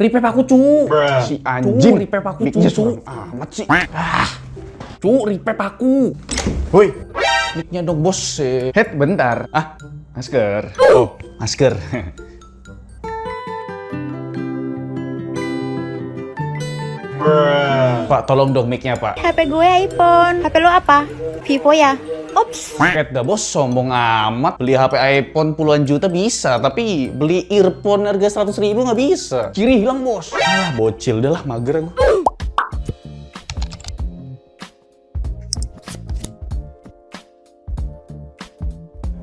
Repair aku, cu. Si anjing. Repair aku, Mic-nya cu. suram amat sih. Cu, repair aku. Woi, Mic-nya dong, bos. head bentar. Masker. Oh, masker. Pak, tolong dong mic-nya, Pak. HP gue iPhone. HP lo apa? Vivo ya? Ups. Head dah, bos. Sombong amat. Beli HP iPhone puluhan juta bisa, tapi beli earphone harga 100.000 nggak bisa. Ciri hilang, bos. Bocil dah lah, mager aku.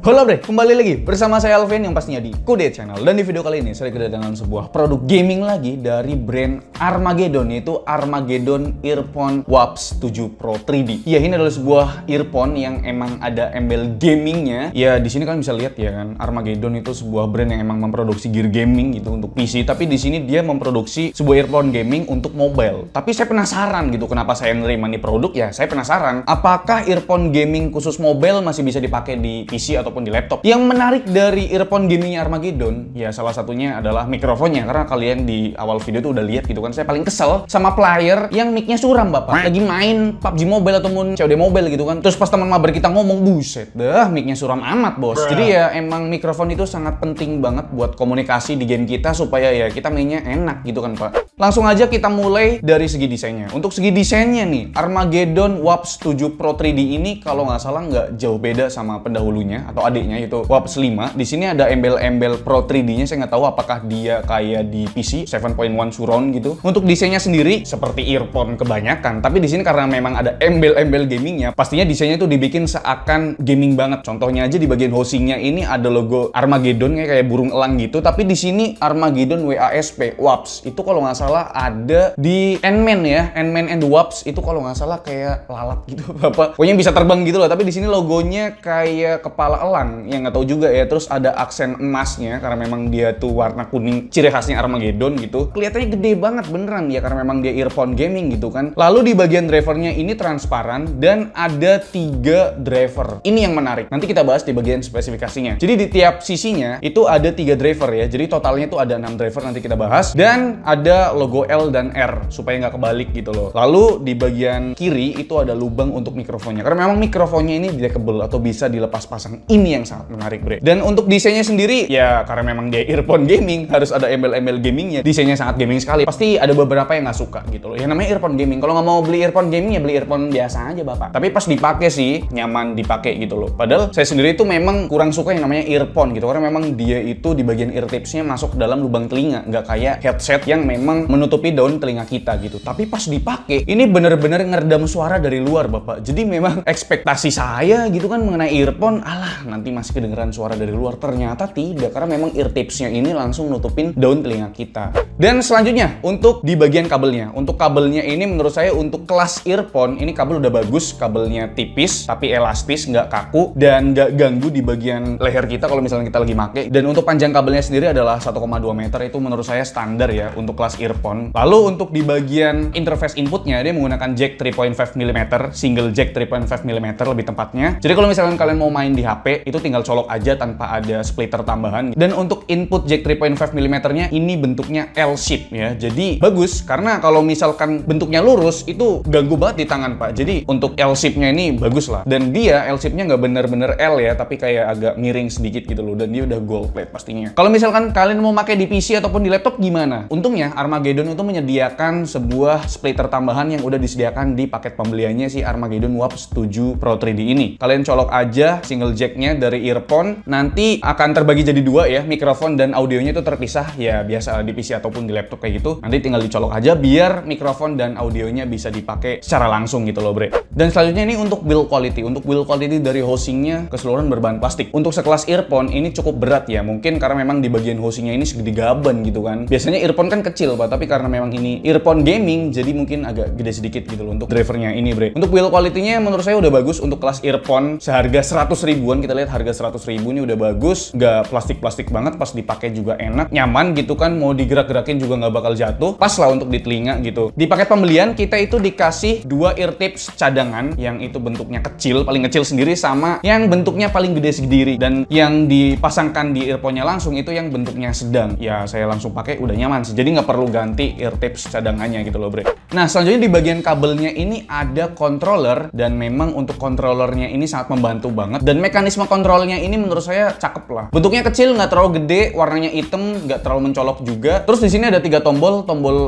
Halo bre, kembali lagi bersama saya Alvin yang pastinya di Kode Channel. Dan di video kali ini saya kedatangan sebuah produk gaming lagi dari brand Armageddon, yaitu Armageddon Earphone Waps 7 Pro 3D. Ya, ini adalah sebuah earphone yang emang ada embel gamingnya. Ya, di sini kalian bisa lihat ya kan, Armageddon itu sebuah brand yang emang memproduksi gear gaming gitu untuk PC. Tapi di sini dia memproduksi sebuah earphone gaming untuk mobile. Tapi saya penasaran gitu, kenapa saya nerima nih produk ya? Saya penasaran, apakah earphone gaming khusus mobile masih bisa dipakai di PC ataupun di laptop. Yang menarik dari earphone gamingnya Armageddon, ya salah satunya adalah mikrofonnya. Karena kalian di awal video tuh udah lihat gitu kan, saya paling kesel sama player yang mic-nya suram, bapak. Lagi main PUBG Mobile ataupun COD Mobile gitu kan. Terus pas teman mabar kita ngomong, buset dah, mic-nya suram amat, bos. Jadi ya emang mikrofon itu sangat penting banget buat komunikasi di game kita supaya ya kita mainnya enak gitu kan, Pak. Langsung aja kita mulai dari segi desainnya. Untuk segi desainnya nih, Armageddon Waps 7 Pro 3D ini kalau nggak salah nggak jauh beda sama pendahulunya atau adiknya itu Waps 5. Di sini ada embel-embel Pro 3D-nya, saya nggak tahu apakah dia kayak di PC 7.1 surround gitu. Untuk desainnya sendiri seperti earphone kebanyakan, tapi di sini karena memang ada embel-embel gamingnya, pastinya desainnya itu dibikin seakan gaming banget. Contohnya aja di bagian housingnya ini ada logo Armageddon kayak burung elang gitu, tapi di sini Armageddon WASP Waps itu kalau nggak salah ada di Ant-Man ya, Ant-Man and the Waps itu kalau nggak salah kayak lalat gitu apa, pokoknya bisa terbang gitu loh. Tapi di sini logonya kayak kepala elang, yang nggak tahu juga ya. Terus ada aksen emasnya karena memang dia tuh warna kuning, ciri khasnya Armageddon gitu. Kelihatannya gede banget beneran ya karena memang dia earphone gaming gitu kan. Lalu di bagian drivernya ini transparan dan ada 3 driver. Ini yang menarik. Nanti kita bahas di bagian spesifikasinya. Jadi di tiap sisinya itu ada 3 driver ya. Jadi totalnya tuh ada 6 driver, nanti kita bahas. Dan ada logo L dan R supaya nggak kebalik gitu loh. Lalu di bagian kiri itu ada lubang untuk mikrofonnya. Karena memang mikrofonnya ini detachable atau bisa dilepas pasang. Ini yang sangat menarik, bre. Dan untuk desainnya sendiri, ya karena memang dia earphone gaming, harus ada embel-embel gamingnya. Desainnya sangat gaming sekali. Pasti ada beberapa yang nggak suka gitu loh. Ya namanya earphone gaming. Kalau nggak mau beli earphone gaming, ya beli earphone biasa aja, bapak. Tapi pas dipakai sih, nyaman dipakai gitu loh. Padahal saya sendiri itu memang kurang suka yang namanya earphone gitu. Karena memang dia itu di bagian ear tipsnya masuk ke dalam lubang telinga. Nggak kayak headset yang memang menutupi daun telinga kita gitu. Tapi pas dipakai, ini bener-bener ngeredam suara dari luar, bapak. Jadi memang ekspektasi saya gitu kan mengenai earphone, alah nanti masih kedengeran suara dari luar. Ternyata tidak, karena memang ear tipsnya ini langsung nutupin daun telinga kita. Dan selanjutnya untuk di bagian kabelnya. Untuk kabelnya ini menurut saya untuk kelas earphone ini kabel udah bagus. Kabelnya tipis tapi elastis, nggak kaku dan nggak ganggu di bagian leher kita kalau misalnya kita lagi make. Dan untuk panjang kabelnya sendiri adalah 1,2 meter, itu menurut saya standar ya untuk kelas earphone. Lalu untuk di bagian interface inputnya dia menggunakan jack 3.5 mm, single jack 3.5 mm lebih tepatnya. Jadi kalau misalkan kalian mau main di HP itu tinggal colok aja tanpa ada splitter tambahan. Dan untuk input jack 3.5 mm-nya ini bentuknya L-shape ya. Jadi bagus karena kalau misalkan bentuknya lurus itu ganggu banget di tangan, Pak. Jadi untuk L-shape-nya ini bagus lah. Dan dia L-shape-nya nggak bener-bener L ya, tapi kayak agak miring sedikit gitu loh. Dan dia udah gold plate pastinya. Kalau misalkan kalian mau pakai di PC ataupun di laptop gimana? Untungnya Armageddon itu menyediakan sebuah splitter tambahan yang udah disediakan di paket pembeliannya si Armageddon Waps 7 Pro 3D ini. Kalian colok aja single jack-nya dari earphone, nanti akan terbagi jadi 2 ya, mikrofon dan audionya itu terpisah ya, biasa di PC ataupun di laptop kayak gitu. Nanti tinggal dicolok aja biar mikrofon dan audionya bisa dipakai secara langsung gitu loh, bre. Dan selanjutnya ini untuk build quality. Untuk build quality dari housingnya keseluruhan berbahan plastik. Untuk sekelas earphone ini cukup berat ya, mungkin karena memang di bagian housingnya ini segede gaban gitu kan. Biasanya earphone kan kecil, Pak, tapi karena memang ini earphone gaming jadi mungkin agak gede sedikit gitu loh untuk drivernya ini, bre. Untuk build quality-nya menurut saya udah bagus. Untuk kelas earphone seharga 100 ribuan, kita lihat harga 100 ribu ini udah bagus, nggak plastik-plastik banget, pas dipakai juga enak, nyaman gitu kan, mau digerak-gerakin juga nggak bakal jatuh, pas lah untuk di telinga gitu. Di paket pembelian kita itu dikasih 2 ear tips cadangan yang itu bentuknya kecil, paling kecil sendiri, sama yang bentuknya paling gede sendiri. Dan yang dipasangkan di earphone-nya langsung itu yang bentuknya sedang. Ya saya langsung pakai udah nyaman sih, jadi nggak perlu ganti ear tips cadangannya gitu loh, Bre. Nah, selanjutnya di bagian kabelnya ini ada controller, dan memang untuk controllernya ini sangat membantu banget, dan mekanisme kontrolnya ini menurut saya cakep lah. Bentuknya kecil, nggak terlalu gede, warnanya hitam, nggak terlalu mencolok juga. Terus di sini ada 3 tombol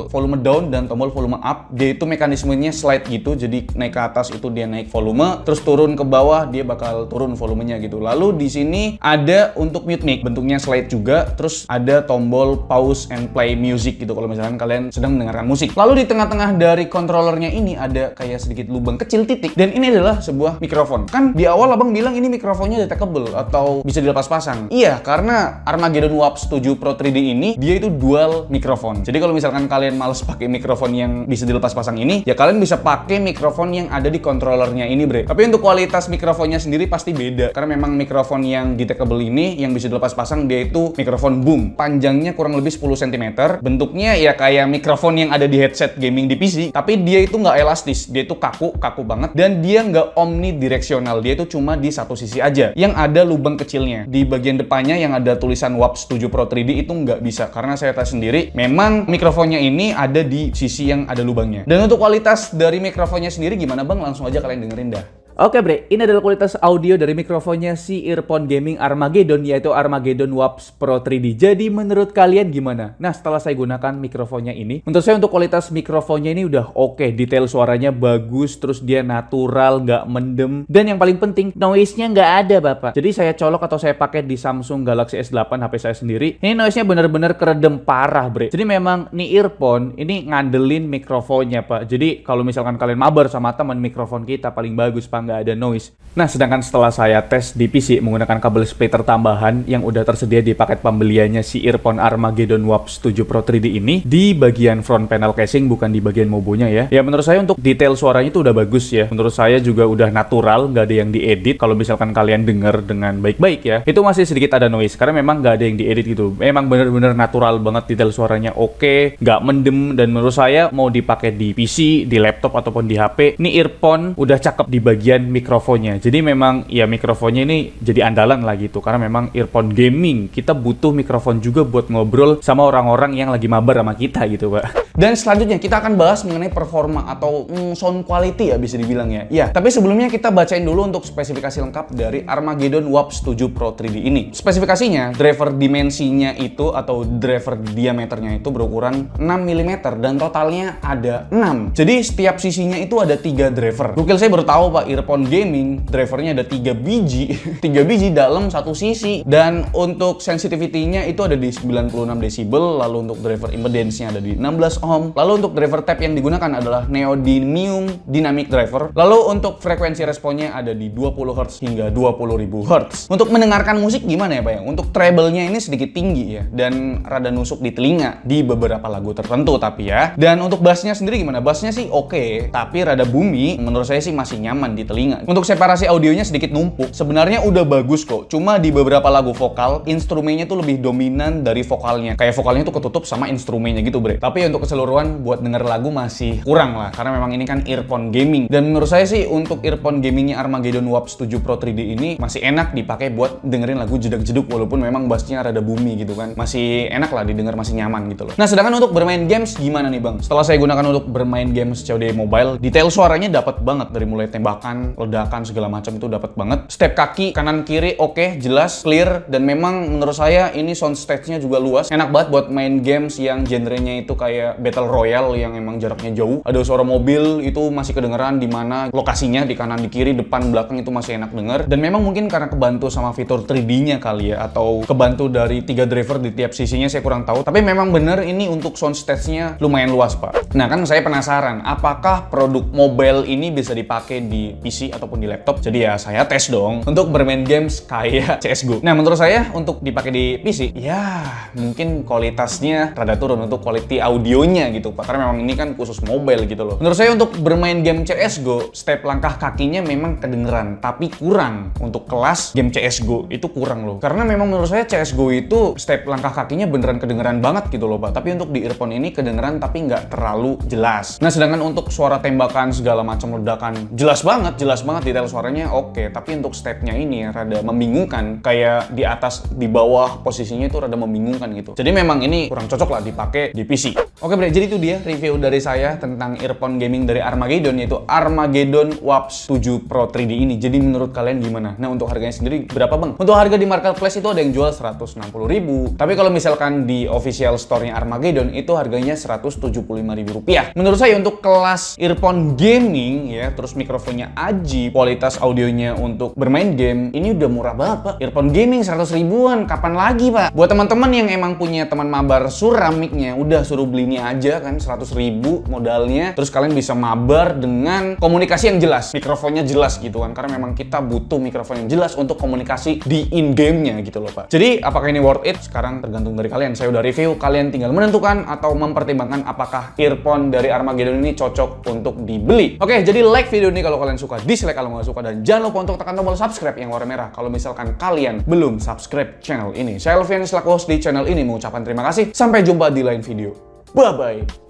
volume down dan tombol volume up. Dia itu mekanismenya slide gitu, jadi naik ke atas itu dia naik volume, terus turun ke bawah dia bakal turun volumenya gitu. Lalu di sini ada untuk mute mic, bentuknya slide juga. Terus ada tombol pause and play music gitu kalau misalkan kalian sedang mendengarkan musik. Lalu di tengah-tengah dari controllernya ini ada kayak sedikit lubang kecil titik, dan ini adalah sebuah mikrofon. Kan di awal abang bilang ini mikrofonnya detachable atau bisa dilepas pasang. Iya, karena Armageddon WAPS 7 Pro 3D ini dia itu dual mikrofon. Jadi kalau misalkan kalian males pakai mikrofon yang bisa dilepas pasang ini, ya kalian bisa pakai mikrofon yang ada di controllernya ini, Bre. Tapi untuk kualitas mikrofonnya sendiri pasti beda, karena memang mikrofon yang detachable ini yang bisa dilepas pasang dia itu mikrofon boom. Panjangnya kurang lebih 10 cm. Bentuknya ya kayak mikrofon yang ada di headset gaming di PC, tapi dia itu nggak elastis, dia itu kaku banget, dan dia nggak omnidireksional, dia itu cuma di satu sisi aja yang ada lubang kecilnya. Di bagian depannya yang ada tulisan WAPS 7 Pro 3D itu nggak bisa, karena saya tes sendiri, memang mikrofonnya ini ada di sisi yang ada lubangnya. Dan untuk kualitas dari mikrofonnya sendiri gimana bang? Langsung aja kalian dengerin dah. Oke Bre, ini adalah kualitas audio dari mikrofonnya si earphone gaming Armageddon, yaitu Armageddon WAPS Pro 3D. Jadi menurut kalian gimana? Nah, setelah saya gunakan mikrofonnya ini, menurut saya untuk kualitas mikrofonnya ini udah oke. Detail suaranya bagus, terus dia natural, nggak mendem. Dan yang paling penting, noise-nya nggak ada Bapak. Jadi saya colok atau saya pakai di Samsung Galaxy S8 HP saya sendiri. Ini noise-nya bener-bener keredem parah Bre. Jadi memang nih earphone ini ngandelin mikrofonnya Pak. Jadi kalau misalkan kalian mabar sama teman, mikrofon kita paling bagus Pak, nggak ada noise. Nah, sedangkan setelah saya tes di PC menggunakan kabel splitter tambahan yang udah tersedia di paket pembeliannya si earphone Armageddon WAPS 7 Pro 3D ini, di bagian front panel casing, bukan di bagian mobonya ya. Ya menurut saya untuk detail suaranya itu udah bagus ya. Menurut saya juga udah natural, nggak ada yang diedit. Kalau misalkan kalian denger dengan baik-baik ya, itu masih sedikit ada noise karena memang nggak ada yang diedit gitu. Memang bener-bener natural banget, detail suaranya oke, nggak mendem, dan menurut saya mau dipakai di PC, di laptop ataupun di HP, ini earphone udah cakep di bagian mikrofonnya. Jadi memang ya mikrofonnya ini jadi andalan lah gitu, karena memang earphone gaming kita butuh mikrofon juga buat ngobrol sama orang-orang yang lagi mabar sama kita gitu Pak. Dan selanjutnya kita akan bahas mengenai performa atau sound quality ya bisa dibilang ya. Ya, tapi sebelumnya kita bacain dulu untuk spesifikasi lengkap dari Armageddon WAPS 7 Pro 3D ini. Spesifikasinya, driver dimensinya itu atau driver diameternya itu berukuran 6 mm dan totalnya ada 6. Jadi setiap sisinya itu ada 3 driver. Gokil, saya baru tahu Pak, earphone gaming drivernya ada 3 biji 3 biji dalam satu sisi. Dan untuk sensitivity-nya itu ada di 96 decibel. Lalu untuk driver impedance-nya ada di 16 ohm. Lalu untuk driver tap yang digunakan adalah neodymium dynamic driver. Lalu untuk frekuensi responnya ada di 20 Hz hingga 20.000 Hz. Untuk mendengarkan musik gimana ya Pak ya? Untuk treble-nya ini sedikit tinggi ya, dan rada nusuk di telinga di beberapa lagu tertentu tapi ya. Dan untuk bass-nya sendiri gimana? Bass-nya sih oke, tapi rada boomy. Menurut saya sih masih nyaman di telinga. Untuk separasi audionya sedikit numpuk. Sebenarnya udah bagus kok. Cuma di beberapa lagu vokal, instrumennya tuh lebih dominan dari vokalnya. Kayak vokalnya tuh ketutup sama instrumennya gitu Bre. Tapi untuk keseluruhan buat denger lagu masih kurang lah. Karena memang ini kan earphone gaming. Dan menurut saya sih untuk earphone gamingnya Armageddon WAPS 7 Pro 3D ini masih enak dipakai buat dengerin lagu jedak-jeduk. Walaupun memang bassnya rada boomy gitu kan. Masih enak lah didengar, masih nyaman gitu loh. Nah, sedangkan untuk bermain games gimana nih Bang? Setelah saya gunakan untuk bermain games COD Mobile, detail suaranya dapat banget dari mulai tembakan, ledakan segala macam itu dapat banget. Step kaki kanan kiri oke, jelas, clear, dan memang menurut saya ini sound stage-nya juga luas. Enak banget buat main games yang genrenya itu kayak Battle Royale yang emang jaraknya jauh. Ada suara mobil itu masih kedengeran di mana lokasinya, di kanan, di kiri, depan, belakang itu masih enak denger. Dan memang mungkin karena kebantu sama fitur 3D-nya kali ya, atau kebantu dari 3 driver di tiap sisinya, saya kurang tahu. Tapi memang bener ini untuk sound stage-nya lumayan luas Pak. Nah kan saya penasaran, apakah produk mobile ini bisa dipakai di PC ataupun di laptop? Jadi ya saya tes dong untuk bermain games kayak CSGO. Nah menurut saya untuk dipakai di PC, ya mungkin kualitasnya rada turun untuk quality audionya gitu Pak. Karena memang ini kan khusus mobile gitu loh. Menurut saya untuk bermain game CSGO, step langkah kakinya memang kedengeran, tapi kurang. Untuk kelas game CSGO itu kurang loh. Karena memang menurut saya CSGO itu step langkah kakinya beneran kedengeran banget gitu loh Pak. Tapi untuk di earphone ini kedengeran tapi nggak terlalu jelas. Nah sedangkan untuk suara tembakan segala macam ledakan jelas banget detail suaranya oke. Tapi untuk stepnya ini rada membingungkan, kayak di atas di bawah posisinya itu rada membingungkan gitu. Jadi memang ini kurang cocok lah dipakai di PC. Oke Bre, jadi itu dia review dari saya tentang earphone gaming dari Armageddon, yaitu Armageddon Waves 7 Pro 3D ini. Jadi menurut kalian gimana? Nah, untuk harganya sendiri berapa bang? Untuk harga di marketplace itu ada yang jual 160.000. Tapi kalau misalkan di official store-nya Armageddon itu harganya Rp175.000. Menurut saya untuk kelas earphone gaming ya, terus mikrofonnya aji, kualitas audionya untuk bermain game, ini udah murah banget pak. Earphone gaming 100 ribuan, kapan lagi pak? Buat teman-teman yang emang punya teman mabar suram mic-nya, udah suruh beli ini aja kan, 100 ribu modalnya, terus kalian bisa mabar dengan komunikasi yang jelas, mikrofonnya jelas gitu kan, karena memang kita butuh mikrofon yang jelas untuk komunikasi di in-game-nya gitu loh pak. Jadi apakah ini worth it? Sekarang tergantung dari kalian. Saya udah review, kalian tinggal menentukan atau mempertimbangkan apakah earphone dari Armageddon ini cocok untuk dibeli. Oke, jadi like video ini kalau kalian suka, dislike kalau nggak suka, dan jangan lupa untuk tekan tombol subscribe yang warna merah kalau misalkan kalian belum subscribe channel ini. Saya Alfian selaku host di channel ini mengucapkan terima kasih. Sampai jumpa di lain video. Bye-bye.